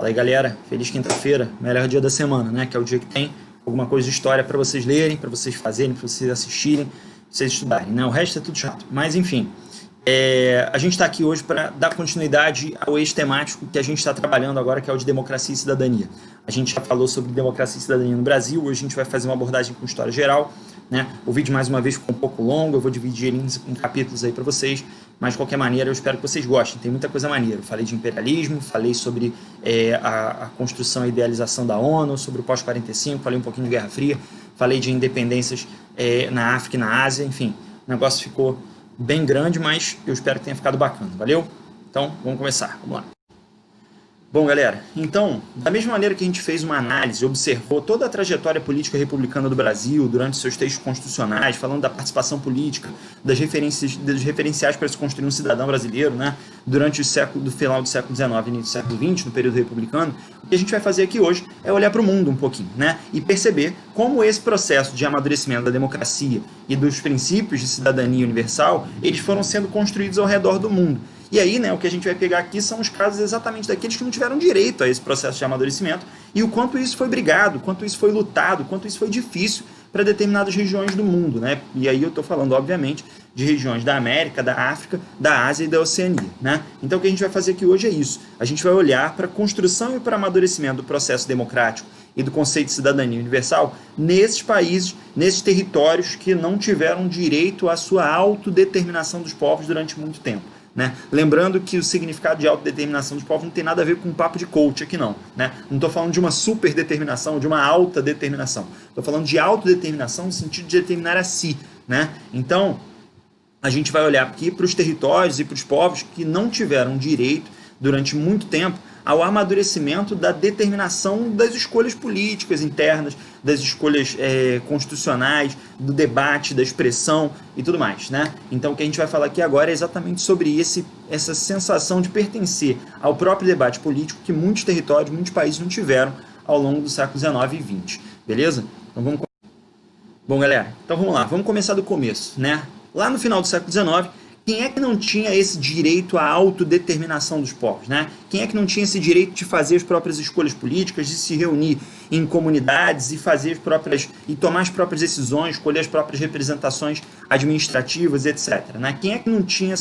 Fala aí, galera. Feliz quinta-feira, melhor dia da semana, né? Que é o dia que tem alguma coisa de história para vocês lerem, para vocês fazerem, para vocês assistirem, para vocês estudarem, né? O resto é tudo chato. Mas, enfim, a gente está aqui hoje para dar continuidade ao eixo temático que a gente está trabalhando agora, que é o de democracia e cidadania. A gente já falou sobre democracia e cidadania no Brasil, hoje a gente vai fazer uma abordagem com história geral, né? O vídeo, mais uma vez, ficou um pouco longo, eu vou dividir ele em capítulos aí para vocês, mas de qualquer maneira eu espero que vocês gostem, tem muita coisa maneira. Eu falei de imperialismo, falei sobre a construção e idealização da ONU, sobre o pós-45, falei um pouquinho de Guerra Fria, falei de independências na África e na Ásia, enfim, o negócio ficou bem grande, mas eu espero que tenha ficado bacana, valeu? Então, vamos começar, vamos lá. Bom, galera, então, da mesma maneira que a gente fez uma análise, observou toda a trajetória política republicana do Brasil durante seus textos constitucionais, falando da participação política, dos referenciais para se construir um cidadão brasileiro, né, durante do final do século XIX e início do século XX, no período republicano, o que a gente vai fazer aqui hoje é olhar para o mundo um pouquinho, né, e perceber como esse processo de amadurecimento da democracia e dos princípios de cidadania universal, eles foram sendo construídos ao redor do mundo. E aí, né, o que a gente vai pegar aqui são os casos exatamente daqueles que não tiveram direito a esse processo de amadurecimento e o quanto isso foi brigado, o quanto isso foi lutado, o quanto isso foi difícil para determinadas regiões do mundo, né? E aí eu estou falando, obviamente, de regiões da América, da África, da Ásia e da Oceania, né? Então o que a gente vai fazer aqui hoje é isso. A gente vai olhar para a construção e para o amadurecimento do processo democrático e do conceito de cidadania universal nesses países, nesses territórios que não tiveram direito à sua autodeterminação dos povos durante muito tempo. Né? Lembrando que o significado de autodeterminação dos povos não tem nada a ver com um papo de coach aqui não. Né? Não estou falando de uma superdeterminação, de uma alta determinação. Estou falando de autodeterminação no sentido de determinar a si. Né? Então, a gente vai olhar aqui para os territórios e para os povos que não tiveram direito durante muito tempo ao amadurecimento da determinação das escolhas políticas internas, das escolhas constitucionais, do debate, da expressão e tudo mais, né? Então, o que a gente vai falar aqui agora é exatamente sobre essa sensação de pertencer ao próprio debate político que muitos territórios, muitos países não tiveram ao longo do século XIX e XX, beleza? Então, Bom, galera, então vamos lá, vamos começar do começo, né? Lá no final do século XIX, quem é que não tinha esse direito à autodeterminação dos povos, né? Quem é que não tinha esse direito de fazer as próprias escolhas políticas, de se reunir em comunidades e tomar as próprias decisões, escolher as próprias representações administrativas, etc. Né? Quem é que não tinha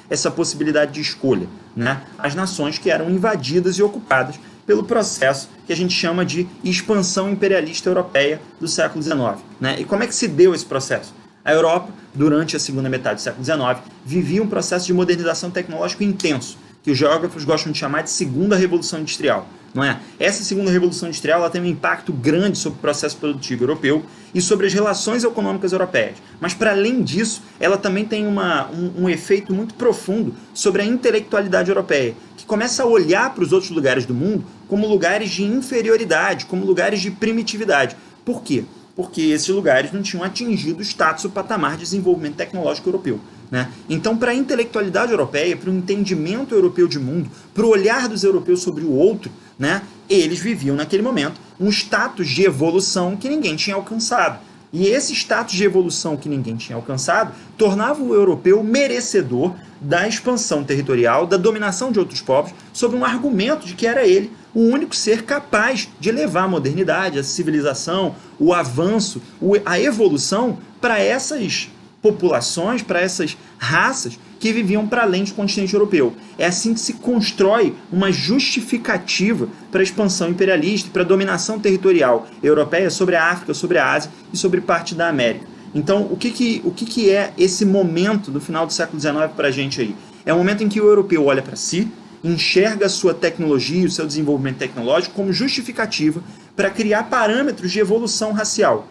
essa possibilidade de escolha? Né? As nações que eram invadidas e ocupadas pelo processo que a gente chama de expansão imperialista europeia do século XIX. Né? E como é que se deu esse processo? A Europa, durante a segunda metade do século XIX, vivia um processo de modernização tecnológica intenso, que os geógrafos gostam de chamar de segunda revolução industrial. Não é? Essa segunda revolução industrial ela tem um impacto grande sobre o processo produtivo europeu e sobre as relações econômicas europeias. Mas, para além disso, ela também tem um efeito muito profundo sobre a intelectualidade europeia, que começa a olhar para os outros lugares do mundo como lugares de inferioridade, como lugares de primitividade. Por quê? Porque esses lugares não tinham atingido o status, o patamar de desenvolvimento tecnológico europeu. Né? Então, para a intelectualidade europeia, para o entendimento europeu de mundo, para o olhar dos europeus sobre o outro, né, eles viviam naquele momento um status de evolução que ninguém tinha alcançado. E esse status de evolução que ninguém tinha alcançado tornava o europeu merecedor da expansão territorial, da dominação de outros povos, sob um argumento de que era ele o único ser capaz de levar a modernidade, a civilização, o avanço, a evolução para essas populações, para essas raças que viviam para além do continente europeu. É assim que se constrói uma justificativa para a expansão imperialista e para a dominação territorial europeia sobre a África, sobre a Ásia e sobre parte da América. Então, o que é esse momento do final do século XIX para a gente aí? É um momento em que o europeu olha para si, enxerga a sua tecnologia, o seu desenvolvimento tecnológico como justificativa para criar parâmetros de evolução racial.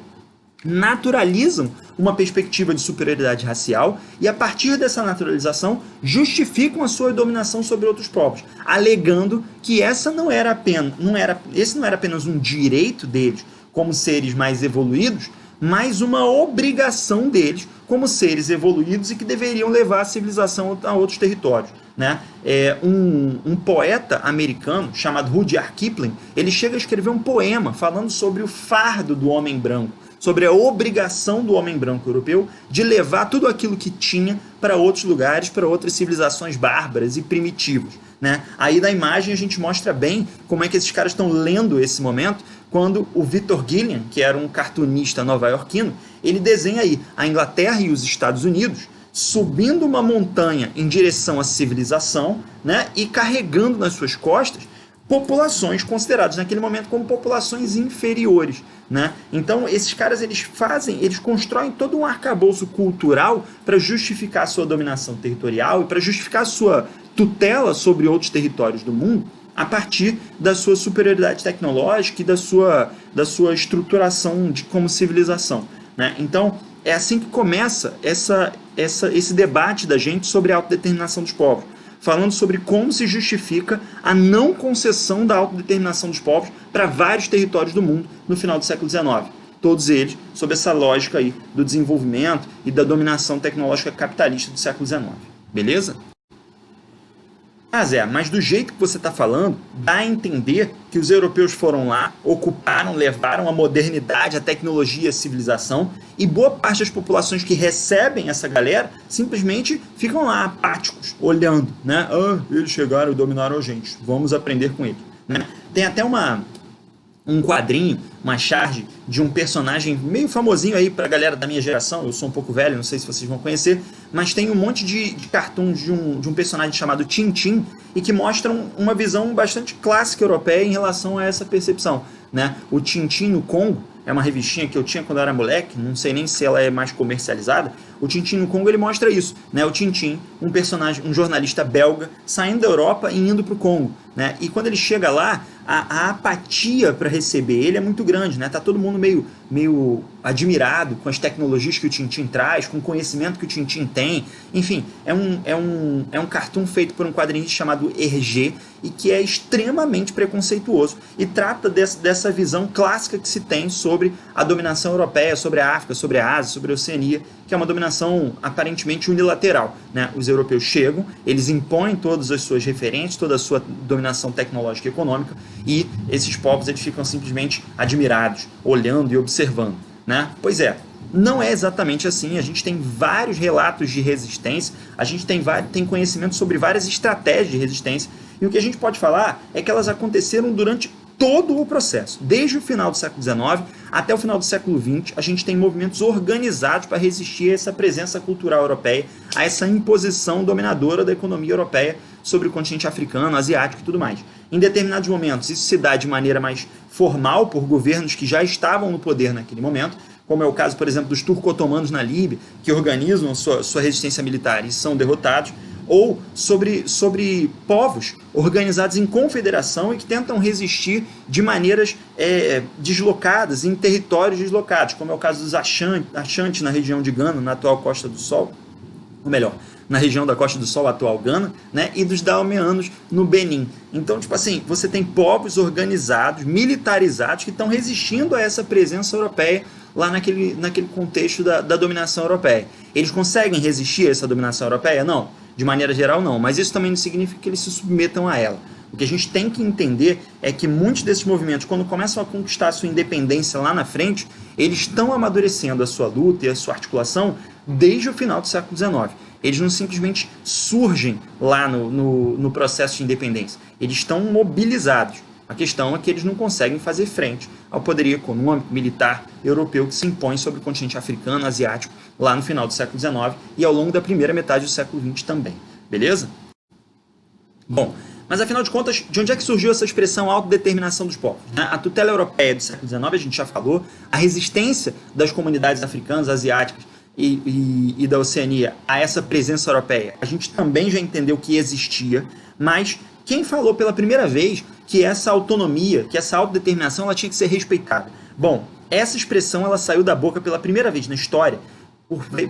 Naturalizam uma perspectiva de superioridade racial e, a partir dessa naturalização, justificam a sua dominação sobre outros povos, alegando que esse não era apenas um direito deles como seres mais evoluídos, mas uma obrigação deles como seres evoluídos e que deveriam levar a civilização a outros territórios. Né? Um poeta americano chamado Rudyard Kipling, ele chega a escrever um poema falando sobre o fardo do homem branco, sobre a obrigação do homem branco europeu de levar tudo aquilo que tinha para outros lugares, para outras civilizações bárbaras e primitivas, né? Aí na imagem a gente mostra bem como é que esses caras estão lendo esse momento, quando o Victor Gilliam, que era um cartunista nova-iorquino, ele desenha aí a Inglaterra e os Estados Unidos subindo uma montanha em direção à civilização, né, e carregando nas suas costas populações consideradas naquele momento como populações inferiores, né? Então esses caras eles constroem todo um arcabouço cultural para justificar a sua dominação territorial e para justificar a sua tutela sobre outros territórios do mundo a partir da sua superioridade tecnológica e da sua estruturação como civilização, né? Então é assim que começa esse debate da gente sobre a autodeterminação dos povos, falando sobre como se justifica a não concessão da autodeterminação dos povos para vários territórios do mundo no final do século XIX. Todos eles sob essa lógica aí do desenvolvimento e da dominação tecnológica capitalista do século XIX. Beleza? Mas do jeito que você está falando, dá a entender que os europeus foram lá, ocuparam, levaram a modernidade, a tecnologia, a civilização, e boa parte das populações que recebem essa galera simplesmente ficam lá apáticos, olhando, né? Eles chegaram e dominaram a gente, vamos aprender com eles, né? Tem até um quadrinho, uma charge de um personagem meio famosinho aí pra galera da minha geração, eu sou um pouco velho, não sei se vocês vão conhecer, mas tem um monte de cartoons de um personagem chamado Tintin e que mostram uma visão bastante clássica europeia em relação a essa percepção, né? O Tintin no Congo é uma revistinha que eu tinha quando eu era moleque, não sei nem se ela é mais comercializada. O Tintin no Congo ele mostra isso, né? O Tintin, um personagem, um jornalista belga, saindo da Europa e indo para o Congo, né? E quando ele chega lá, a apatia para receber ele é muito grande, né? Tá todo mundo meio admirado com as tecnologias que o Tintin traz, com o conhecimento que o Tintin tem. Enfim, é um cartoon feito por um quadrinista chamado Hergé e que é extremamente preconceituoso e trata dessa visão clássica que se tem sobre a dominação europeia, sobre a África, sobre a Ásia, sobre a Oceania, que é uma dominação aparentemente unilateral, né? Os europeus chegam, eles impõem todas as suas referências, toda a sua dominação tecnológica e econômica, e esses povos eles ficam simplesmente admirados, olhando e observando, né? Pois é, não é exatamente assim. A gente tem vários relatos de resistência, a gente tem conhecimento sobre várias estratégias de resistência, e o que a gente pode falar é que elas aconteceram durante todo o processo. Desde o final do século XIX até o final do século XX, a gente tem movimentos organizados para resistir a essa presença cultural europeia, a essa imposição dominadora da economia europeia sobre o continente africano, asiático e tudo mais. Em determinados momentos, isso se dá de maneira mais formal por governos que já estavam no poder naquele momento, como é o caso, por exemplo, dos turco-otomanos na Líbia, que organizam sua resistência militar e são derrotados, ou sobre povos organizados em confederação e que tentam resistir de maneiras deslocadas, em territórios deslocados, como é o caso dos Ashanti na região de Gana, na atual Costa do Sol, ou melhor, na região da Costa do Sol, atual Gana, né, e dos Daomeanos no Benin. Então, tipo assim, você tem povos organizados, militarizados, que estão resistindo a essa presença europeia lá naquele contexto da dominação europeia. Eles conseguem resistir a essa dominação europeia? Não. De maneira geral, não. Mas isso também não significa que eles se submetam a ela. O que a gente tem que entender é que muitos desses movimentos, quando começam a conquistar a sua independência lá na frente, eles estão amadurecendo a sua luta e a sua articulação desde o final do século XIX. Eles não simplesmente surgem lá no processo de independência. Eles estão mobilizados. A questão é que eles não conseguem fazer frente ao poderio econômico, militar europeu que se impõe sobre o continente africano, asiático, lá no final do século XIX e ao longo da primeira metade do século XX também. Beleza? Bom, mas afinal de contas, de onde é que surgiu essa expressão autodeterminação dos povos? A tutela europeia do século XIX, a gente já falou, a resistência das comunidades africanas, asiáticas e da Oceania a essa presença europeia, a gente também já entendeu que existia, mas quem falou pela primeira vez que essa autonomia, que essa autodeterminação, ela tinha que ser respeitada? Bom, essa expressão ela saiu da boca pela primeira vez na história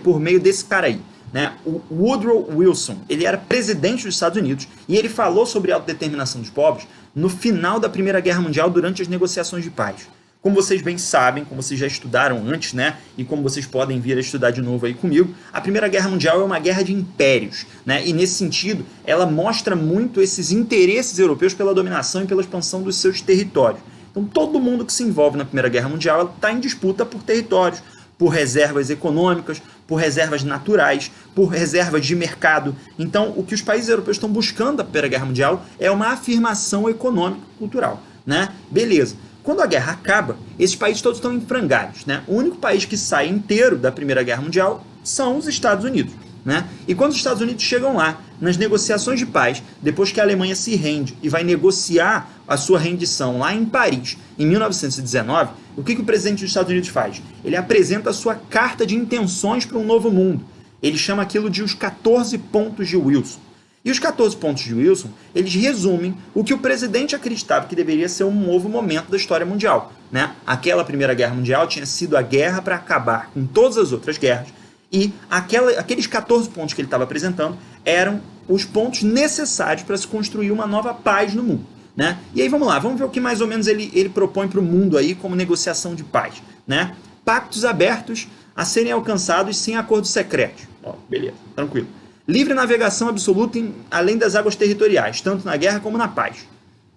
por meio desse cara aí, né? O Woodrow Wilson. Ele era presidente dos Estados Unidos e ele falou sobre a autodeterminação dos povos no final da Primeira Guerra Mundial durante as negociações de paz. Como vocês bem sabem, como vocês já estudaram antes, né? E como vocês podem vir a estudar de novo aí comigo, a Primeira Guerra Mundial é uma guerra de impérios, né? E nesse sentido, ela mostra muito esses interesses europeus pela dominação e pela expansão dos seus territórios. Então todo mundo que se envolve na Primeira Guerra Mundial está em disputa por territórios, por reservas econômicas, por reservas naturais, por reservas de mercado. Então o que os países europeus estão buscando da Primeira Guerra Mundial é uma afirmação econômica e cultural, né? Beleza. Quando a guerra acaba, esses países todos estão em frangalhos, né? O único país que sai inteiro da Primeira Guerra Mundial são os Estados Unidos, né? E quando os Estados Unidos chegam lá, nas negociações de paz, depois que a Alemanha se rende e vai negociar a sua rendição lá em Paris, em 1919, o que o presidente dos Estados Unidos faz? Ele apresenta a sua carta de intenções para um novo mundo. Ele chama aquilo de os 14 pontos de Wilson. E os 14 pontos de Wilson, eles resumem o que o presidente acreditava que deveria ser um novo momento da história mundial, né? Aquela Primeira Guerra Mundial tinha sido a guerra para acabar com todas as outras guerras, e aqueles 14 pontos que ele estava apresentando eram os pontos necessários para se construir uma nova paz no mundo, né? E aí vamos lá, vamos ver o que mais ou menos ele propõe para o mundo aí como negociação de paz, né? Pactos abertos a serem alcançados sem acordos secretos. Ó, beleza, tranquilo. Livre navegação absoluta além das águas territoriais, tanto na guerra como na paz.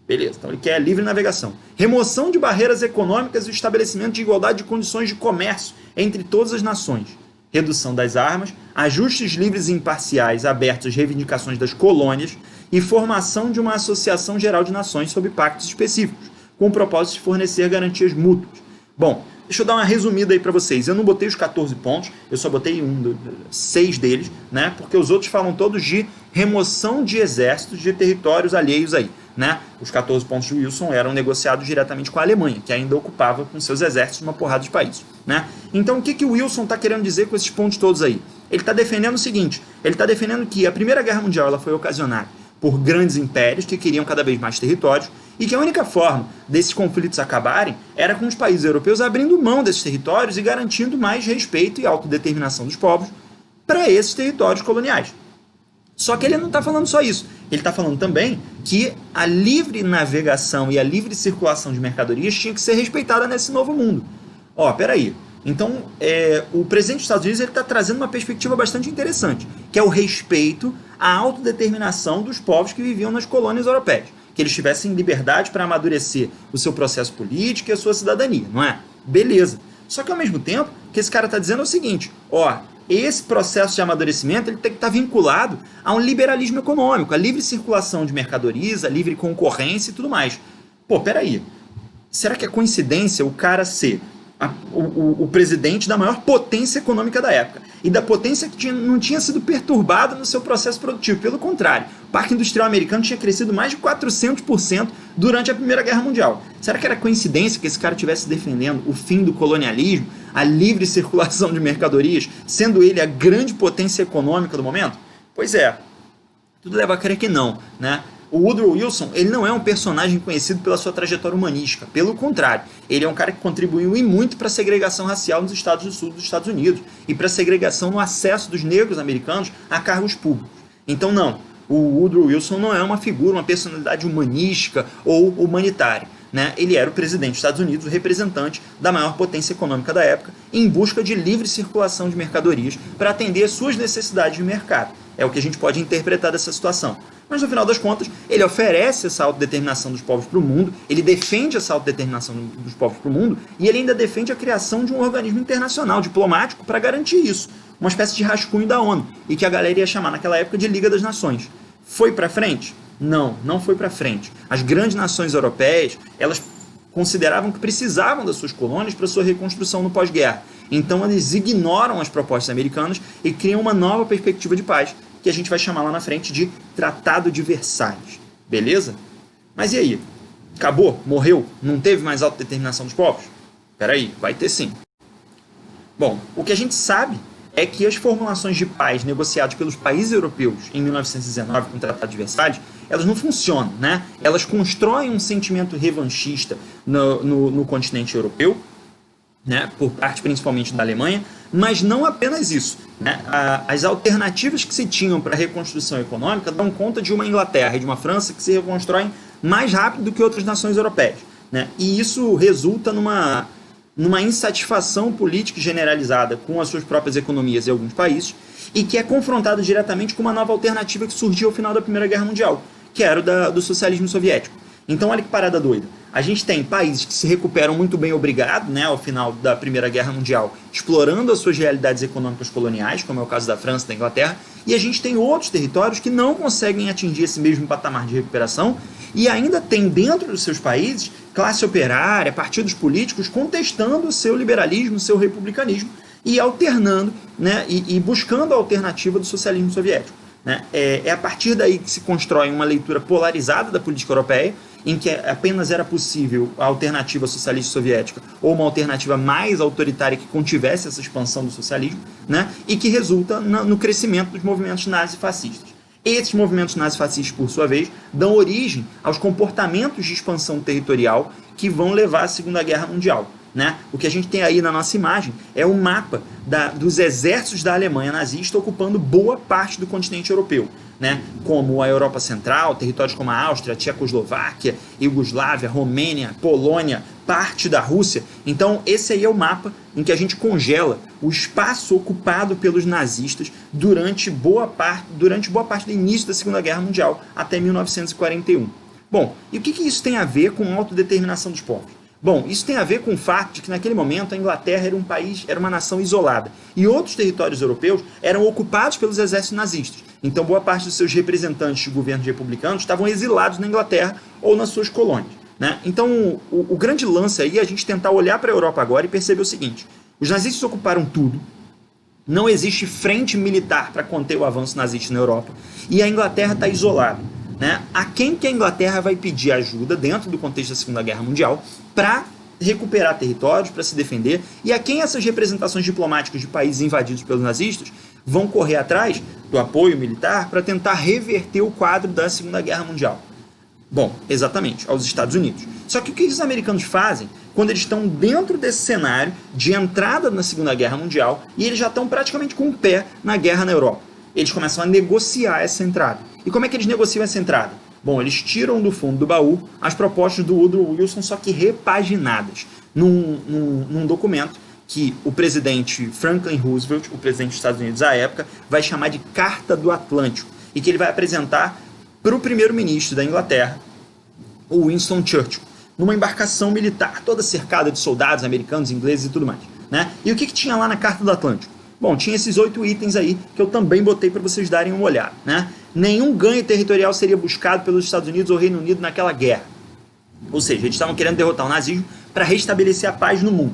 Beleza, então ele quer livre navegação. Remoção de barreiras econômicas e o estabelecimento de igualdade de condições de comércio entre todas as nações. Redução das armas, ajustes livres e imparciais abertos às reivindicações das colônias e formação de uma associação geral de nações sob pactos específicos, com o propósito de fornecer garantias mútuas. Bom, deixa eu dar uma resumida aí para vocês. Eu não botei os 14 pontos, eu só botei 6 deles, né? Porque os outros falam todos de remoção de exércitos de territórios alheios aí, né? Os 14 pontos de Wilson eram negociados diretamente com a Alemanha, que ainda ocupava com seus exércitos uma porrada de países, né? Então o que o Wilson está querendo dizer com esses pontos todos aí? Ele está defendendo o seguinte, ele está defendendo que a Primeira Guerra Mundial ela foi ocasionada por grandes impérios que queriam cada vez mais territórios, e que a única forma desses conflitos acabarem era com os países europeus abrindo mão desses territórios e garantindo mais respeito e autodeterminação dos povos para esses territórios coloniais. Só que ele não está falando só isso. Ele está falando também que a livre navegação e a livre circulação de mercadorias tinha que ser respeitada nesse novo mundo. Ó, peraí. Então, o presidente dos Estados Unidos está trazendo uma perspectiva bastante interessante, que é o respeito à autodeterminação dos povos que viviam nas colônias europeias. Que eles tivessem liberdade para amadurecer o seu processo político e a sua cidadania, não é? Beleza. Só que ao mesmo tempo, o que esse cara está dizendo é o seguinte, ó, esse processo de amadurecimento ele tem que estar vinculado a um liberalismo econômico, a livre circulação de mercadorias, a livre concorrência e tudo mais. Pô, peraí, será que é coincidência o cara ser o presidente da maior potência econômica da época e da potência que não tinha sido perturbada no seu processo produtivo? Pelo contrário, o parque industrial americano tinha crescido mais de 400% durante a Primeira Guerra Mundial. Será que era coincidência que esse cara estivesse defendendo o fim do colonialismo, a livre circulação de mercadorias, sendo ele a grande potência econômica do momento? Pois é, tudo leva a crer que não, né? O Woodrow Wilson, ele não é um personagem conhecido pela sua trajetória humanística. Pelo contrário, ele é um cara que contribuiu e muito para a segregação racial nos estados do sul dos Estados Unidos e para a segregação no acesso dos negros americanos a cargos públicos. Então, não, o Woodrow Wilson não é uma figura, uma personalidade humanística ou humanitária, né? Ele era o presidente dos Estados Unidos, o representante da maior potência econômica da época, em busca de livre circulação de mercadorias para atender às suas necessidades de mercado. É o que a gente pode interpretar dessa situação. Mas, no final das contas, ele oferece essa autodeterminação dos povos para o mundo, ele defende essa autodeterminação dos povos para o mundo, e ele ainda defende a criação de um organismo internacional, diplomático, para garantir isso. Uma espécie de rascunho da ONU, e que a galera ia chamar naquela época de Liga das Nações. Foi para frente? Não, não foi para frente. As grandes nações europeias, elas consideravam que precisavam das suas colônias para sua reconstrução no pós-guerra. Então, eles ignoram as propostas americanas e criam uma nova perspectiva de paz, que a gente vai chamar lá na frente de Tratado de Versalhes. Beleza? Mas e aí? Acabou? Morreu? Não teve mais autodeterminação dos povos? Peraí, vai ter sim. Bom, o que a gente sabe é que as formulações de paz negociadas pelos países europeus em 1919 com o Tratado de Versalhes, elas não funcionam, né? Elas constroem um sentimento revanchista no continente europeu, né, por parte principalmente da Alemanha, mas não apenas isso, né? As alternativas que se tinham para a reconstrução econômica dão conta de uma Inglaterra e de uma França que se reconstroem mais rápido do que outras nações europeias, né? E isso resulta numa insatisfação política generalizada com as suas próprias economias em alguns países e que é confrontada diretamente com uma nova alternativa que surgiu ao final da Primeira Guerra Mundial, que era do socialismo soviético. Então olha que parada doida. A gente tem países que se recuperam muito bem, obrigado, né, ao final da Primeira Guerra Mundial, explorando as suas realidades econômicas coloniais, como é o caso da França e da Inglaterra, e a gente tem outros territórios que não conseguem atingir esse mesmo patamar de recuperação e ainda tem dentro dos seus países classe operária, partidos políticos contestando o seu liberalismo, o seu republicanismo e alternando, né, e buscando a alternativa do socialismo soviético. Né? É a partir daí que se constrói uma leitura polarizada da política europeia, em que apenas era possível a alternativa socialista soviética ou uma alternativa mais autoritária que contivesse essa expansão do socialismo, né? E que resulta no crescimento dos movimentos nazifascistas. Esses movimentos nazifascistas, por sua vez, dão origem aos comportamentos de expansão territorial que vão levar à Segunda Guerra Mundial. Né? O que a gente tem aí na nossa imagem é um mapa dos exércitos da Alemanha nazista ocupando boa parte do continente europeu, né? Como a Europa Central, territórios como a Áustria, a Tchecoslováquia, Iugoslávia, Romênia, Polônia, parte da Rússia. Então esse aí é o mapa em que a gente congela o espaço ocupado pelos nazistas durante boa parte do início da Segunda Guerra Mundial até 1941. Bom, e o que isso tem a ver com a autodeterminação dos povos? Bom, isso tem a ver com o fato de que naquele momento a Inglaterra era uma nação isolada e outros territórios europeus eram ocupados pelos exércitos nazistas. Então boa parte dos seus representantes de governos republicanos estavam exilados na Inglaterra ou nas suas colônias. Né? Então o grande lance aí é a gente tentar olhar para a Europa agora e perceber o seguinte: os nazistas ocuparam tudo, não existe frente militar para conter o avanço nazista na Europa e a Inglaterra está isolada. Né? A quem que a Inglaterra vai pedir ajuda dentro do contexto da Segunda Guerra Mundial para recuperar territórios, para se defender, e a quem essas representações diplomáticas de países invadidos pelos nazistas vão correr atrás do apoio militar para tentar reverter o quadro da Segunda Guerra Mundial? Bom, exatamente, aos Estados Unidos. Só que o que os americanos fazem quando eles estão dentro desse cenário de entrada na Segunda Guerra Mundial e eles já estão praticamente com o pé na guerra na Europa? Eles começam a negociar essa entrada. E como é que eles negociam essa entrada? Bom, eles tiram do fundo do baú as propostas do Woodrow Wilson, só que repaginadas, num documento que o presidente Franklin Roosevelt, o presidente dos Estados Unidos à época, vai chamar de Carta do Atlântico, e que ele vai apresentar para o primeiro-ministro da Inglaterra, o Winston Churchill, numa embarcação militar, toda cercada de soldados americanos, ingleses e tudo mais. Né? E o que tinha lá na Carta do Atlântico? Bom, tinha esses 8 itens aí que eu também botei para vocês darem uma olhada. Né? Nenhum ganho territorial seria buscado pelos Estados Unidos ou Reino Unido naquela guerra. Ou seja, eles estavam querendo derrotar o nazismo para restabelecer a paz no mundo.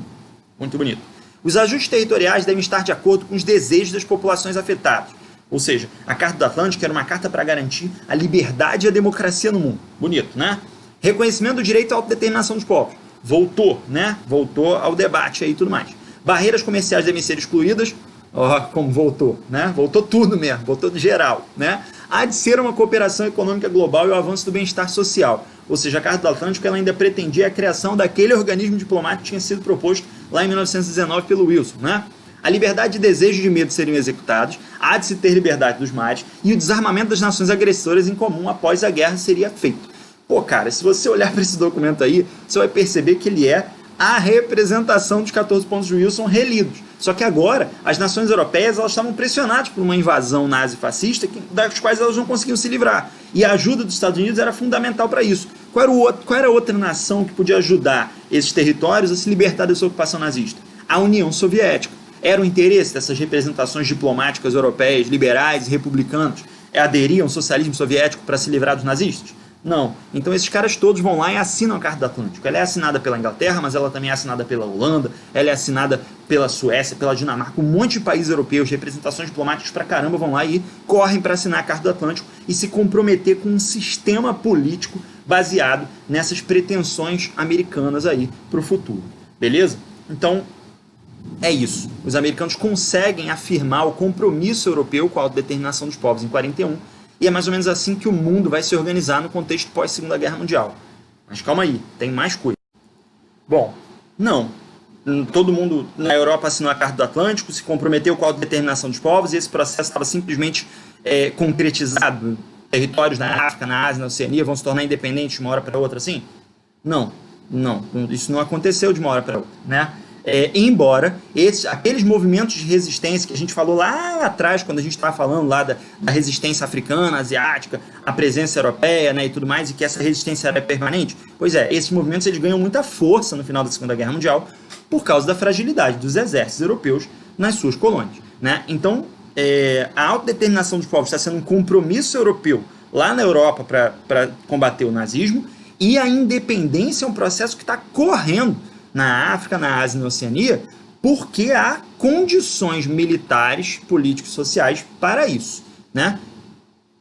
Muito bonito. Os ajustes territoriais devem estar de acordo com os desejos das populações afetadas. Ou seja, a Carta do Atlântico era uma carta para garantir a liberdade e a democracia no mundo. Bonito, né? Reconhecimento do direito à autodeterminação dos povos. Voltou, né? Voltou ao debate aí e tudo mais. Barreiras comerciais devem ser excluídas. Ó, como voltou, né? Voltou tudo mesmo, voltou de geral, né? Há de ser uma cooperação econômica global e o avanço do bem-estar social. Ou seja, a Carta do Atlântico ela ainda pretendia a criação daquele organismo diplomático que tinha sido proposto lá em 1919 pelo Wilson, né? A liberdade de desejo e de medo seriam executados, há de se ter liberdade dos mares e o desarmamento das nações agressoras em comum após a guerra seria feito. Pô, cara, se você olhar para esse documento aí, você vai perceber que ele é a representação dos 14 pontos de Wilson relidos. Só que agora, as nações europeias elas estavam pressionadas por uma invasão nazi-fascista das quais elas não conseguiam se livrar. E a ajuda dos Estados Unidos era fundamental para isso. Qual era a outra nação que podia ajudar esses territórios a se libertar dessa ocupação nazista? A União Soviética. Era o interesse dessas representações diplomáticas europeias, liberais e republicanos, aderir ao socialismo soviético para se livrar dos nazistas? Não. Então esses caras todos vão lá e assinam a Carta do Atlântico. Ela é assinada pela Inglaterra, mas ela também é assinada pela Holanda, ela é assinada pela Suécia, pela Dinamarca, um monte de países europeus, representações diplomáticas pra caramba vão lá e correm para assinar a Carta do Atlântico e se comprometer com um sistema político baseado nessas pretensões americanas aí para o futuro. Beleza? Então, é isso. Os americanos conseguem afirmar o compromisso europeu com a autodeterminação dos povos em 41, e é mais ou menos assim que o mundo vai se organizar no contexto pós-Segunda Guerra Mundial. Mas calma aí, tem mais coisa. Bom, não. Todo mundo na Europa assinou a Carta do Atlântico, se comprometeu com a autodeterminação dos povos, e esse processo estava simplesmente concretizado. Territórios na África, na Ásia, na Oceania vão se tornar independentes de uma hora para outra assim? Não. Isso não aconteceu de uma hora para outra, né? Embora aqueles movimentos de resistência que a gente falou lá atrás, quando a gente estava falando lá da resistência africana, asiática, a presença europeia, né, e tudo mais, e que essa resistência era permanente, pois esses movimentos eles ganham muita força no final da Segunda Guerra Mundial por causa da fragilidade dos exércitos europeus nas suas colônias, né? Então, a autodeterminação dos povos está sendo um compromisso europeu lá na Europa para combater o nazismo, e a independência é um processo que está correndo na África, na Ásia e na Oceania, porque há condições militares, políticos, sociais para isso, né?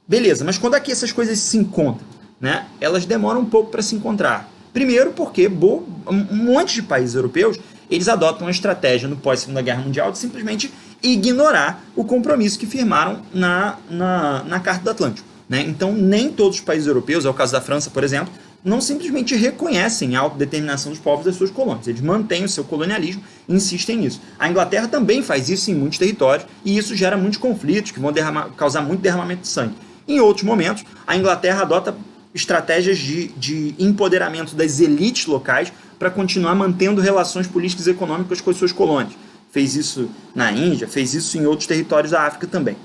Beleza, mas quando é que essas coisas se encontram, né? Elas demoram um pouco para se encontrar. Primeiro porque um monte de países europeus eles adotam a estratégia no pós-Segunda Guerra Mundial de simplesmente ignorar o compromisso que firmaram na Carta do Atlântico, né? Então, nem todos os países europeus, é o caso da França, por exemplo, não simplesmente reconhecem a autodeterminação dos povos das suas colônias. Eles mantêm o seu colonialismo e insistem nisso. A Inglaterra também faz isso em muitos territórios e isso gera muitos conflitos que vão causar muito derramamento de sangue. Em outros momentos, a Inglaterra adota estratégias de empoderamento das elites locais para continuar mantendo relações políticas e econômicas com as suas colônias. Fez isso na Índia, fez isso em outros territórios da África também.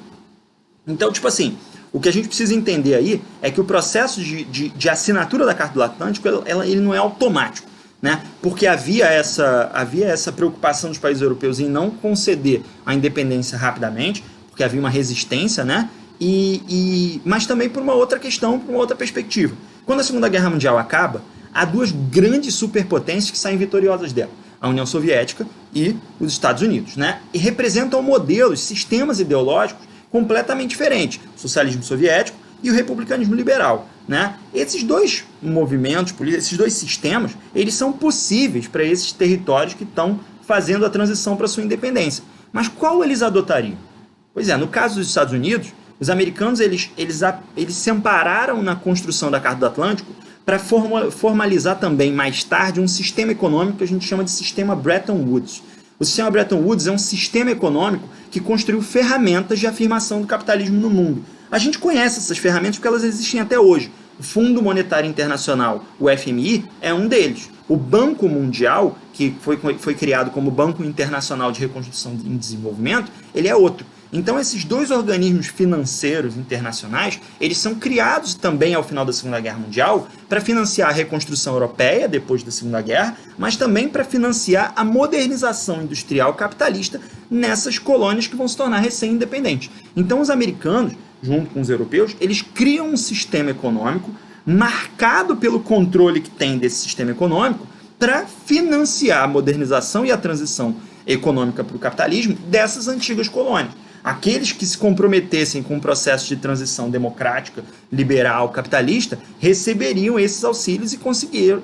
Então, tipo assim, o que a gente precisa entender aí é que o processo de assinatura da Carta do Atlântico ele não é automático, né? Porque havia essa preocupação dos países europeus em não conceder a independência rapidamente, porque havia uma resistência, né? Mas também por uma outra questão, por uma outra perspectiva. Quando a Segunda Guerra Mundial acaba, há duas grandes superpotências que saem vitoriosas dela, a União Soviética e os Estados Unidos, né? E representam modelos, sistemas ideológicos completamente diferentes, o socialismo soviético e o republicanismo liberal, né? Esses dois movimentos, esses dois sistemas, eles são possíveis para esses territórios que estão fazendo a transição para sua independência. Mas qual eles adotariam? Pois no caso dos Estados Unidos, os americanos eles se ampararam na construção da Carta do Atlântico para formalizar também, mais tarde, um sistema econômico que a gente chama de sistema Bretton Woods. O sistema Bretton Woods é um sistema econômico que construiu ferramentas de afirmação do capitalismo no mundo. A gente conhece essas ferramentas porque elas existem até hoje. O Fundo Monetário Internacional, o FMI, é um deles. O Banco Mundial, que foi criado como Banco Internacional de Reconstrução e Desenvolvimento, ele é outro. Então, esses dois organismos financeiros internacionais, eles são criados também ao final da Segunda Guerra Mundial para financiar a reconstrução europeia depois da Segunda Guerra, mas também para financiar a modernização industrial capitalista nessas colônias que vão se tornar recém-independentes. Então, os americanos, junto com os europeus, eles criam um sistema econômico marcado pelo controle que tem desse sistema econômico para financiar a modernização e a transição econômica para o capitalismo dessas antigas colônias. Aqueles que se comprometessem com o processo de transição democrática, liberal, capitalista, receberiam esses auxílios e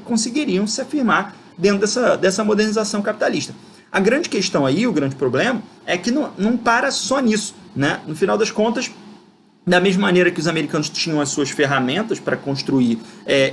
conseguiriam se afirmar dentro dessa modernização capitalista. A grande questão aí, o grande problema, é que não para só nisso, né? No final das contas, da mesma maneira que os americanos tinham as suas ferramentas para construir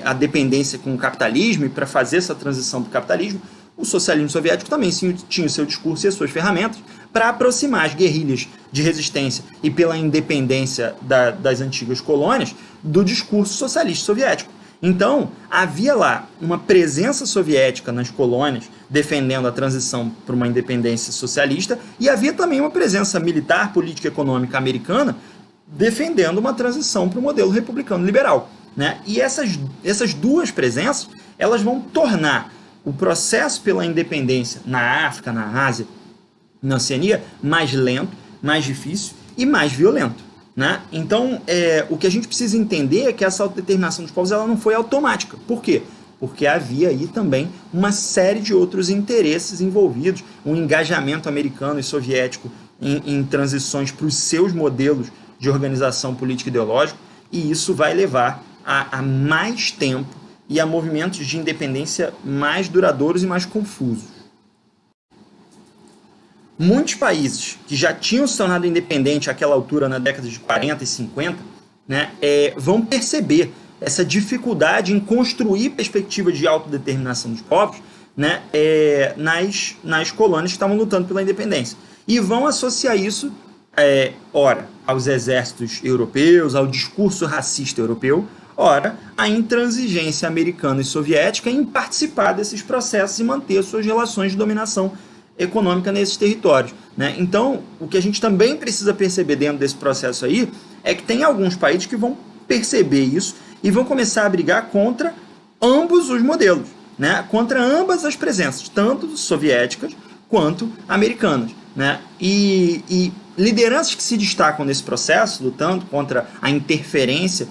a dependência com o capitalismo e para fazer essa transição para o capitalismo, o socialismo soviético também tinha o seu discurso e as suas ferramentas para aproximar as guerrilhas de resistência e pela independência das antigas colônias do discurso socialista soviético. Então, havia lá uma presença soviética nas colônias defendendo a transição para uma independência socialista e havia também uma presença militar, política e econômica americana defendendo uma transição para o modelo republicano liberal, né? E essas duas presenças elas vão tornar o processo pela independência na África, na Ásia, na Oceania, mais lento, mais difícil e mais violento, né? Então, o que a gente precisa entender é que essa autodeterminação dos povos ela não foi automática. Por quê? Porque havia aí também uma série de outros interesses envolvidos, um engajamento americano e soviético em transições para os seus modelos de organização política e ideológica, e isso vai levar a mais tempo e a movimentos de independência mais duradouros e mais confusos. Muitos países que já tinham se tornado independentes àquela altura, na década de 40 e 50, né, vão perceber essa dificuldade em construir perspectivas de autodeterminação dos povos, né, nas colônias que estavam lutando pela independência. E vão associar isso, ora, aos exércitos europeus, ao discurso racista europeu, ora, à intransigência americana e soviética em participar desses processos e manter suas relações de dominação econômica nesses territórios, né? Então, o que a gente também precisa perceber dentro desse processo aí é que tem alguns países que vão perceber isso e vão começar a brigar contra ambos os modelos, né? Contra ambas as presenças, tanto soviéticas quanto americanas, né? E lideranças que se destacam nesse processo, lutando contra a interferência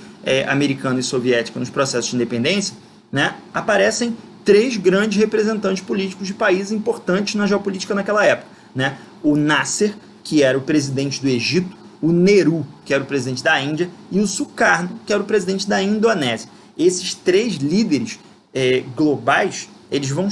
americana e soviética nos processos de independência, né? Aparecem 3 grandes representantes políticos de países importantes na geopolítica naquela época, né? O Nasser, que era o presidente do Egito, o Nehru, que era o presidente da Índia, e o Sukarno, que era o presidente da Indonésia. Esses 3 líderes globais, eles vão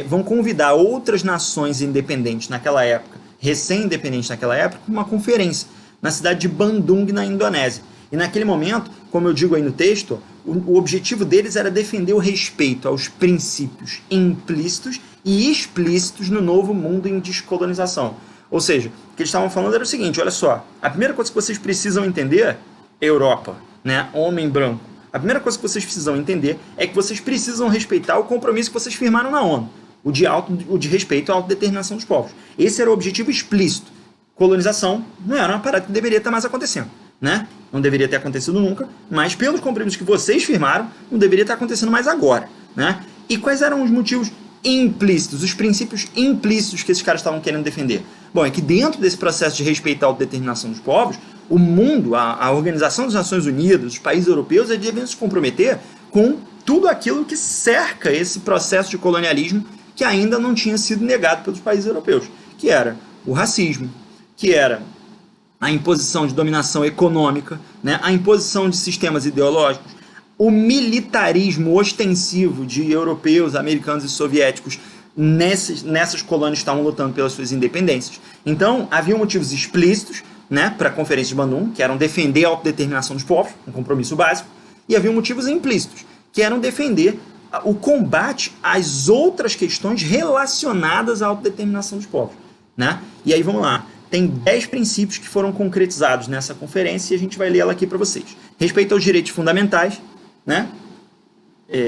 vão convidar outras nações independentes naquela época, recém-independentes naquela época, para uma conferência na cidade de Bandung, na Indonésia. E naquele momento, como eu digo aí no texto, o objetivo deles era defender o respeito aos princípios implícitos e explícitos no novo mundo em descolonização. Ou seja, o que eles estavam falando era o seguinte, olha só, a primeira coisa que vocês precisam entender, Europa, né, homem branco, a primeira coisa que vocês precisam entender é que vocês precisam respeitar o compromisso que vocês firmaram na ONU, o de respeito à autodeterminação dos povos. Esse era o objetivo explícito. Colonização não era uma parada que deveria estar mais acontecendo, né? Não deveria ter acontecido nunca, mas pelos compromissos que vocês firmaram, não deveria estar acontecendo mais agora, né? E quais eram os motivos implícitos, os princípios implícitos que esses caras estavam querendo defender? Bom, é que dentro desse processo de respeito à autodeterminação dos povos, o mundo, a Organização das Nações Unidas, os países europeus, eles devem se comprometer com tudo aquilo que cerca esse processo de colonialismo que ainda não tinha sido negado pelos países europeus, que era o racismo, que era a imposição de dominação econômica, né, a imposição de sistemas ideológicos, o militarismo ostensivo de europeus, americanos e soviéticos nessas colônias que estavam lutando pelas suas independências. Então, havia motivos explícitos, né, para a Conferência de Bandung, que eram defender a autodeterminação dos povos, um compromisso básico, e havia motivos implícitos, que eram defender o combate às outras questões relacionadas à autodeterminação dos povos, né? E aí vamos lá, tem 10 princípios que foram concretizados nessa conferência e a gente vai ler ela aqui para vocês. Respeito aos direitos fundamentais, né?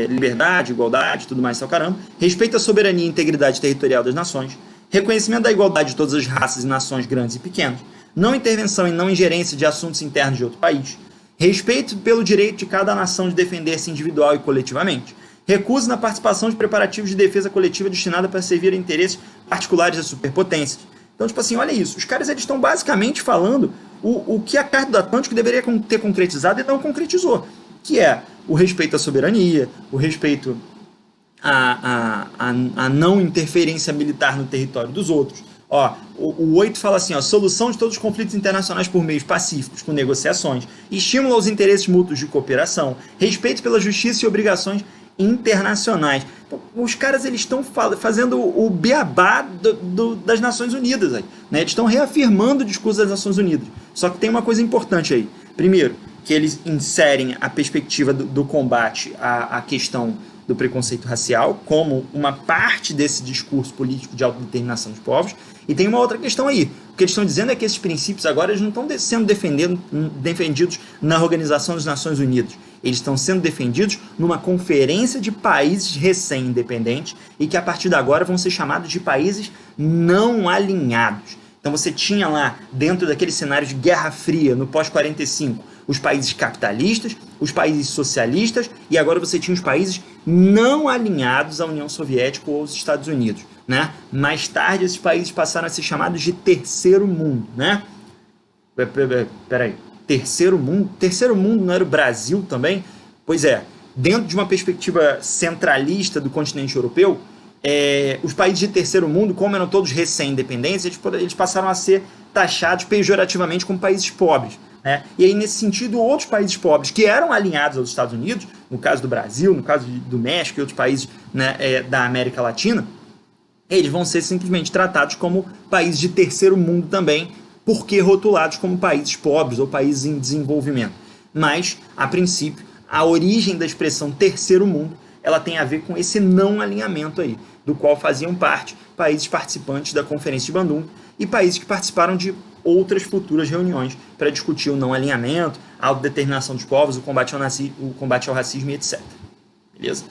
Liberdade, igualdade, tudo mais, tal caramba. Respeito à soberania e integridade territorial das nações. Reconhecimento da igualdade de todas as raças e nações grandes e pequenas. Não intervenção e não ingerência de assuntos internos de outro país. Respeito pelo direito de cada nação de defender-se individual e coletivamente. Recuso na participação de preparativos de defesa coletiva destinada para servir a interesses particulares das superpotências. Então, tipo assim, olha isso. Os caras eles estão basicamente falando o que a Carta do Atlântico deveria ter concretizado e não concretizou, que é o respeito à soberania, o respeito à não interferência militar no território dos outros. Ó, o 8 fala assim, ó, solução de todos os conflitos internacionais por meios pacíficos, com negociações, estímulo aos interesses mútuos de cooperação, respeito pela justiça e obrigações internacionais. Então, os caras eles estão fazendo o beabá das Nações Unidas, aí, né? Eles estão reafirmando o discurso das Nações Unidas. Só que tem uma coisa importante aí. Primeiro, que eles inserem a perspectiva do combate à questão do preconceito racial como uma parte desse discurso político de autodeterminação dos povos. E tem uma outra questão aí. O que eles estão dizendo é que esses princípios agora eles não estão sendo defendidos na Organização das Nações Unidas. Eles estão sendo defendidos numa conferência de países recém-independentes e que a partir de agora vão ser chamados de países não alinhados. Então você tinha lá, dentro daquele cenário de Guerra Fria, no pós-45, os países capitalistas, os países socialistas, e agora você tinha os países não alinhados à União Soviética ou aos Estados Unidos, né? Mais tarde, esses países passaram a ser chamados de Terceiro Mundo, né? Peraí, Terceiro Mundo? Terceiro Mundo não era o Brasil também? Pois é, dentro de uma perspectiva centralista do continente europeu, os países de terceiro mundo, como eram todos recém-independentes, eles passaram a ser taxados pejorativamente como países pobres, né? E aí, nesse sentido, outros países pobres que eram alinhados aos Estados Unidos, no caso do Brasil, no caso do México e outros países, né, da América Latina, eles vão ser simplesmente tratados como países de terceiro mundo também, porque rotulados como países pobres ou países em desenvolvimento. Mas, a princípio, a origem da expressão terceiro mundo ela tem a ver com esse não alinhamento aí, do qual faziam parte países participantes da Conferência de Bandung e países que participaram de outras futuras reuniões para discutir o não alinhamento, a autodeterminação dos povos, o combate ao racismo e etc. Beleza?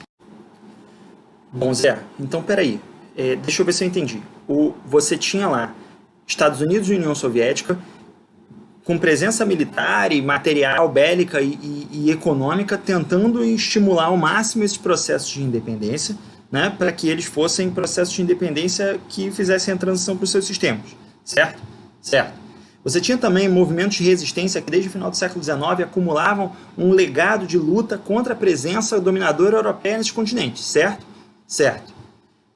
Bom, Zé, então peraí. deixa eu ver se eu entendi. Você tinha lá Estados Unidos e União Soviética com presença militar e material, bélica e econômica, tentando estimular ao máximo esses processos de independência, né, para que eles fossem processos de independência que fizessem a transição para os seus sistemas, certo? Certo. Você tinha também movimentos de resistência que desde o final do século XIX acumulavam um legado de luta contra a presença dominadora europeia nesse continente, certo? Certo.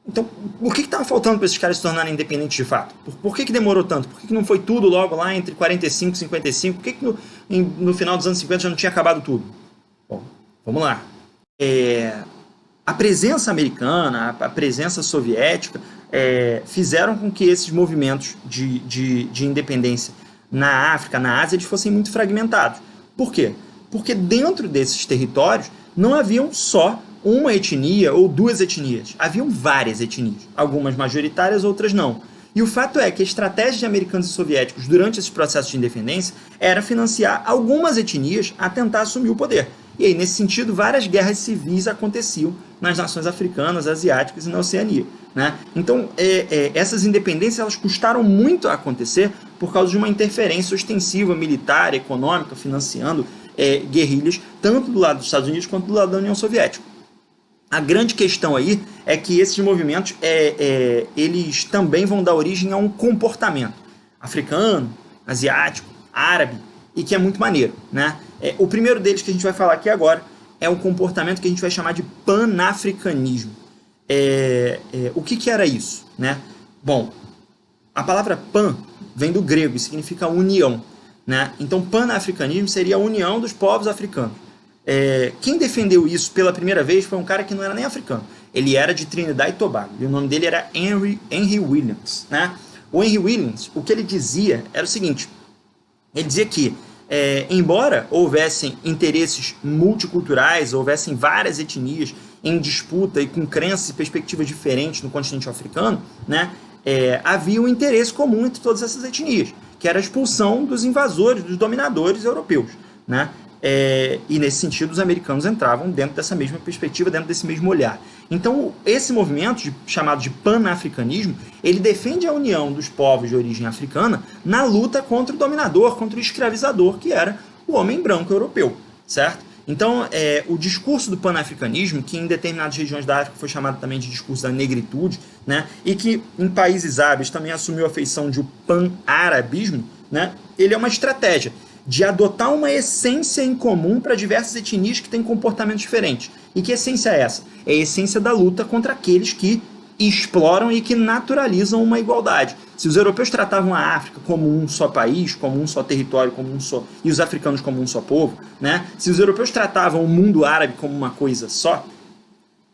Então, o que estava faltando para esses caras se tornarem independentes de fato? Por que demorou tanto? Por que não foi tudo logo lá entre 45 e 55? Por que no final dos anos 50 já não tinha acabado tudo? Bom, vamos lá. A presença americana, a presença soviética fizeram com que esses movimentos de independência na África, na Ásia, eles fossem muito fragmentados. Por quê? Porque dentro desses territórios não haviam só uma etnia ou duas etnias. Haviam várias etnias, algumas majoritárias, outras não. E o fato é que a estratégia de americanos e soviéticos durante esses processos de independência era financiar algumas etnias a tentar assumir o poder. E aí, nesse sentido, várias guerras civis aconteciam nas nações africanas, asiáticas e na Oceania, né? Então, essas independências elas custaram muito a acontecer por causa de uma interferência ostensiva militar, econômica, financiando guerrilhas, tanto do lado dos Estados Unidos quanto do lado da União Soviética. A grande questão aí é que esses movimentos eles também vão dar origem a um comportamento africano, asiático, árabe, e que é muito maneiro, né? O primeiro deles que a gente vai falar aqui agora é um comportamento que a gente vai chamar de panafricanismo. O que era isso, né? Bom, a palavra pan vem do grego e significa união, né? Então, panafricanismo seria a união dos povos africanos. Quem defendeu isso pela primeira vez foi um cara que não era nem africano. Ele era de Trinidad e Tobago e o nome dele era Henry Williams, né? O Henry Williams, o que ele dizia era o seguinte: ele dizia que embora houvessem interesses multiculturais, houvessem várias etnias em disputa e com crenças e perspectivas diferentes no continente africano, né, havia um interesse comum entre todas essas etnias, que era a expulsão dos invasores, dos dominadores europeus, né? E nesse sentido os americanos entravam dentro dessa mesma perspectiva, dentro desse mesmo olhar. Então esse movimento chamado de panafricanismo, ele defende a união dos povos de origem africana na luta contra o dominador, contra o escravizador, que era o homem branco europeu, certo? Então o discurso do panafricanismo, que em determinadas regiões da África foi chamado também de discurso da negritude, né, e que em países árabes também assumiu a feição de pan-arabismo, né, ele é uma estratégia de adotar uma essência em comum para diversas etnias que têm comportamentos diferentes. E que essência é essa? É a essência da luta contra aqueles que exploram e que naturalizam uma igualdade. Se os europeus tratavam a África como um só país, como um só território, como um só, e os africanos como um só povo, né? Se os europeus tratavam o mundo árabe como uma coisa só,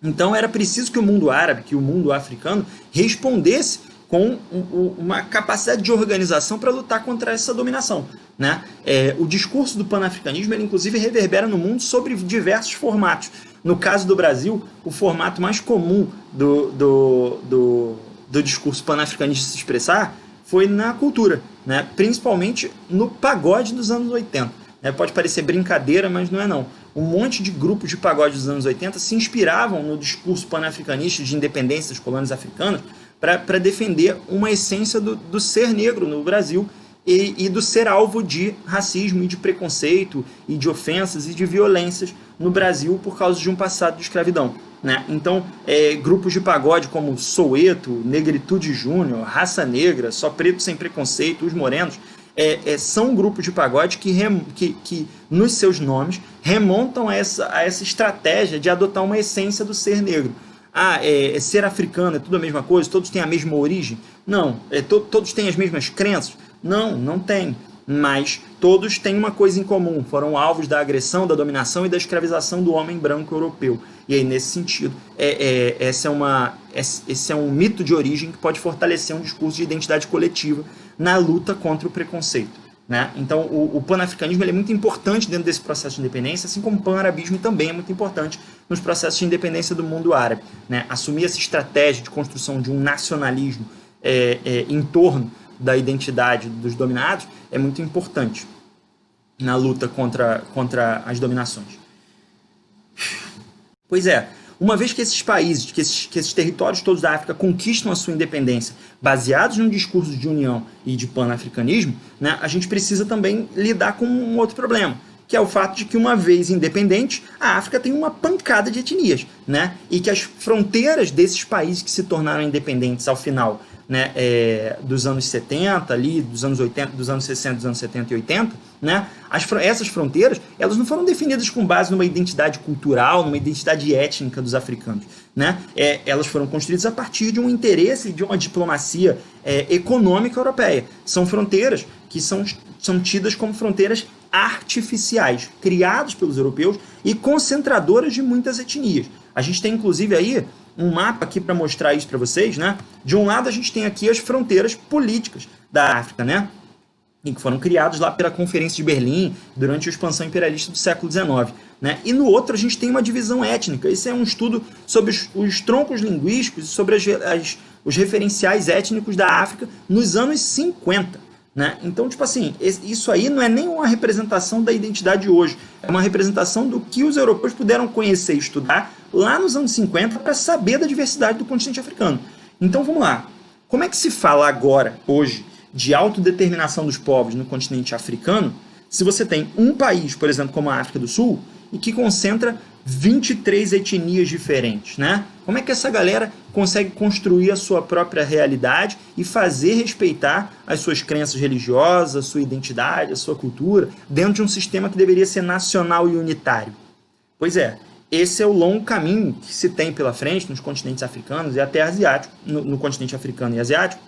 então era preciso que o mundo árabe, que o mundo africano respondesse com uma capacidade de organização para lutar contra essa dominação, né? O discurso do panafricanismo, ele inclusive reverbera no mundo sobre diversos formatos. No caso do Brasil, o formato mais comum do discurso panafricanista se expressar foi na cultura, né? Principalmente no pagode dos anos 80. Pode parecer brincadeira, mas não é não. Um monte de grupos de pagode dos anos 80 se inspiravam no discurso panafricanista de independência das colônias africanas para defender uma essência do ser negro no Brasil e do ser alvo de racismo e de preconceito e de ofensas e de violências no Brasil por causa de um passado de escravidão, né? Então, grupos de pagode como Soweto, Negritude Júnior, Raça Negra, Só Preto Sem Preconceito, Os Morenos, são grupos de pagode que nos seus nomes remontam a essa estratégia de adotar uma essência do ser negro. Ser africano é tudo a mesma coisa? Todos têm a mesma origem? Não. Todos têm as mesmas crenças? Não tem. Mas todos têm uma coisa em comum. Foram alvos da agressão, da dominação e da escravização do homem branco europeu. E aí, nesse sentido, esse é um mito de origem que pode fortalecer um discurso de identidade coletiva na luta contra o preconceito, né? Então, o panafricanismo ele é muito importante dentro desse processo de independência, assim como o pan-arabismo também é muito importante nos processos de independência do mundo árabe, né? Assumir essa estratégia de construção de um nacionalismo em torno da identidade dos dominados é muito importante na luta contra as dominações. Pois é, Uma vez que esses países, que esses territórios todos da África conquistam a sua independência baseados num discurso de união e de pan-africanismo, né, a gente precisa também lidar com um outro problema, que é o fato de que, uma vez independente, a África tem uma pancada de etnias, né, e que as fronteiras desses países que se tornaram independentes ao final, né, dos anos 70, ali, dos anos 80, dos anos 60, dos anos 70 e 80, né, essas fronteiras, elas não foram definidas com base numa identidade cultural, numa identidade étnica dos africanos, né, elas foram construídas a partir de um interesse, de uma diplomacia econômica europeia. São fronteiras que são tidas como fronteiras artificiais, criadas pelos europeus e concentradoras de muitas etnias. A gente tem, inclusive, aí um mapa aqui para mostrar isso para vocês, né? De um lado a gente tem aqui as fronteiras políticas da África, né? E que foram criados lá pela Conferência de Berlim durante a expansão imperialista do século XIX, né? E no outro a gente tem uma divisão étnica. Esse é um estudo sobre os troncos linguísticos e sobre os referenciais étnicos da África nos anos 50. Né? Então, tipo assim, isso aí não é nem uma representação da identidade de hoje, é uma representação do que os europeus puderam conhecer e estudar lá nos anos 50 para saber da diversidade do continente africano. Então, vamos lá. Como é que se fala agora, hoje, de autodeterminação dos povos no continente africano, se você tem um país, por exemplo, como a África do Sul, e que concentra 23 etnias diferentes, né? Como é que essa galera consegue construir a sua própria realidade e fazer respeitar as suas crenças religiosas, a sua identidade, a sua cultura, dentro de um sistema que deveria ser nacional e unitário? Pois é, esse é o longo caminho que se tem pela frente nos continentes africanos e até asiático, no continente africano e asiático,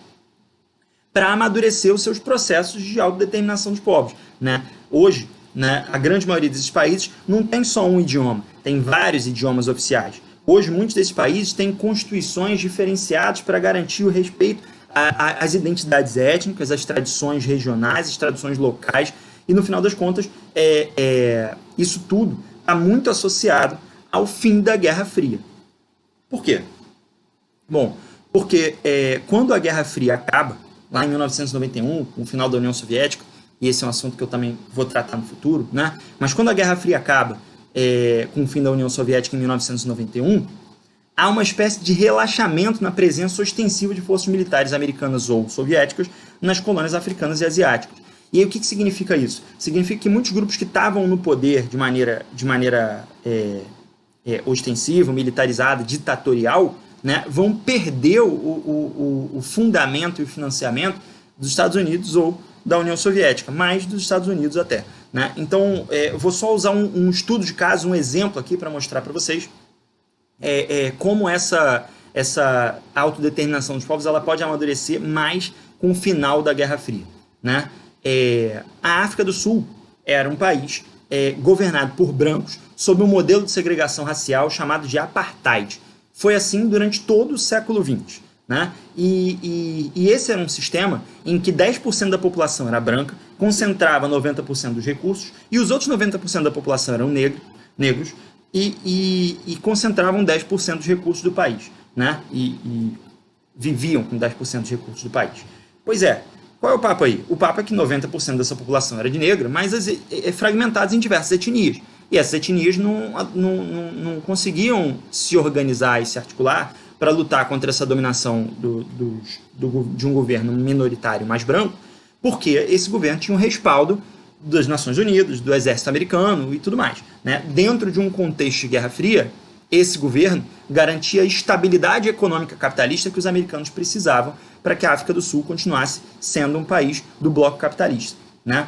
para amadurecer os seus processos de autodeterminação dos povos, né? Hoje, né, a grande maioria desses países não tem só um idioma, tem vários idiomas oficiais. Hoje, muitos desses países têm constituições diferenciadas para garantir o respeito às identidades étnicas, às tradições regionais, às tradições locais, e no final das contas, isso tudo está muito associado ao fim da Guerra Fria. Por quê? Bom, porque quando a Guerra Fria acaba, lá em 1991, com o final da União Soviética, e esse é um assunto que eu também vou tratar no futuro, né? Mas quando a Guerra Fria acaba, com o fim da União Soviética em 1991, há uma espécie de relaxamento na presença ostensiva de forças militares americanas ou soviéticas nas colônias africanas e asiáticas. E aí o que significa isso? Significa que muitos grupos que estavam no poder de maneira ostensiva, militarizada, ditatorial, né, vão perder o fundamento e o financiamento dos Estados Unidos ou da União Soviética, mais dos Estados Unidos até, né? Então, eu vou só usar um estudo de caso, um exemplo aqui para mostrar para vocês como essa autodeterminação dos povos ela pode amadurecer mais com o final da Guerra Fria, né? A África do Sul era um país governado por brancos sob um modelo de segregação racial chamado de apartheid. Foi assim durante todo o século XX. Né? E esse era um sistema em que 10% da população era branca, concentrava 90% dos recursos, e os outros 90% da população eram negros e concentravam 10% dos recursos do país, né? E viviam com 10% dos recursos do país. Pois é, qual é o papo aí? O papo é que 90% dessa população era de negra, mas fragmentadas em diversas etnias. E essas etnias não conseguiam se organizar e se articular para lutar contra essa dominação de um governo minoritário mais branco, porque esse governo tinha um respaldo das Nações Unidas, do exército americano e tudo mais, né? Dentro de um contexto de Guerra Fria, esse governo garantia a estabilidade econômica capitalista que os americanos precisavam para que a África do Sul continuasse sendo um país do bloco capitalista, né?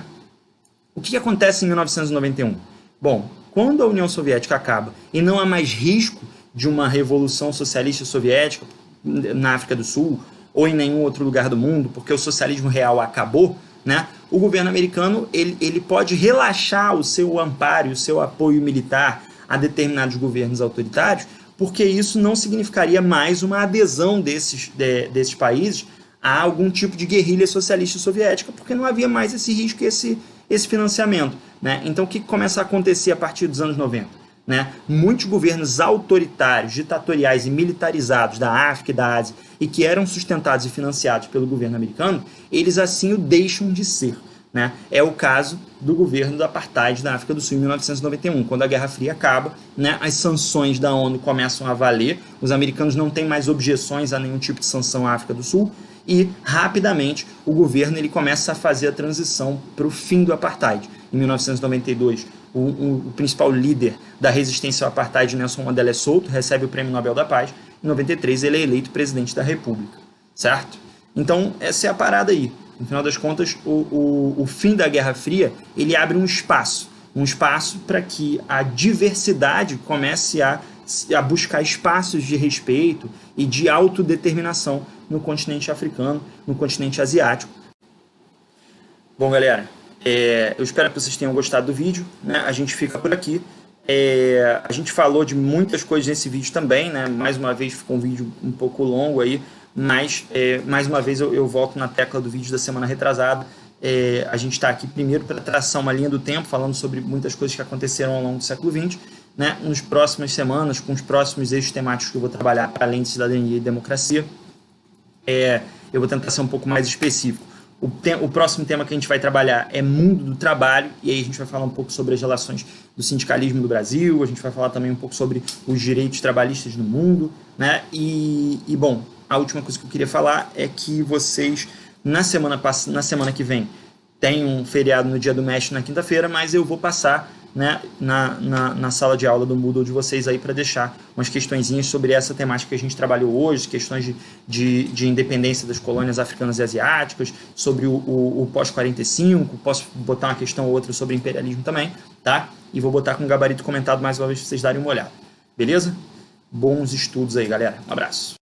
O que acontece em 1991? Bom, quando a União Soviética acaba e não há mais risco de uma revolução socialista soviética na África do Sul ou em nenhum outro lugar do mundo, porque o socialismo real acabou, né? O governo americano ele pode relaxar o seu amparo, o seu apoio militar a determinados governos autoritários, porque isso não significaria mais uma adesão desses países a algum tipo de guerrilha socialista soviética, porque não havia mais esse risco e esse financiamento, né? Então, o que começa a acontecer a partir dos anos 90? Né? Muitos governos autoritários, ditatoriais e militarizados da África e da Ásia e que eram sustentados e financiados pelo governo americano, eles assim o deixam de ser, né? É o caso do governo do apartheid na África do Sul em 1991. Quando a Guerra Fria acaba, né, as sanções da ONU começam a valer, os americanos não têm mais objeções a nenhum tipo de sanção à África do Sul, e rapidamente o governo ele começa a fazer a transição para o fim do apartheid. Em 1992, o principal líder da resistência ao apartheid, Nelson Mandela, é solto, recebe o Prêmio Nobel da Paz. Em 93, ele é eleito presidente da República, certo? Então, essa é a parada aí. No final das contas, o fim da Guerra Fria, ele abre um espaço para que a diversidade comece a buscar espaços de respeito e de autodeterminação no continente africano, no continente asiático. Bom, galera, eu espero que vocês tenham gostado do vídeo, né? A gente fica por aqui. A gente falou de muitas coisas nesse vídeo também, né? Mais uma vez ficou um vídeo um pouco longo aí, mas mais uma vez eu volto na tecla do vídeo da semana retrasada. A gente está aqui primeiro para traçar uma linha do tempo, falando sobre muitas coisas que aconteceram ao longo do século XX, né? Nas próximas semanas, com os próximos eixos temáticos que eu vou trabalhar, além de cidadania e democracia, eu vou tentar ser um pouco mais específico. O próximo tema que a gente vai trabalhar é mundo do trabalho, e aí a gente vai falar um pouco sobre as relações do sindicalismo do Brasil, a gente vai falar também um pouco sobre os direitos trabalhistas no mundo, né? Bom, a última coisa que eu queria falar é que vocês, na semana que vem, tem um feriado no Dia do Mestre na quinta-feira, mas eu vou passar, né, na sala de aula do Moodle de vocês aí para deixar umas questõezinhas sobre essa temática que a gente trabalhou hoje, questões de independência das colônias africanas e asiáticas, sobre o pós-45, posso botar uma questão ou outra sobre imperialismo também, tá? E vou botar com gabarito comentado mais uma vez para vocês darem uma olhada, beleza? Bons estudos aí, galera. Um abraço.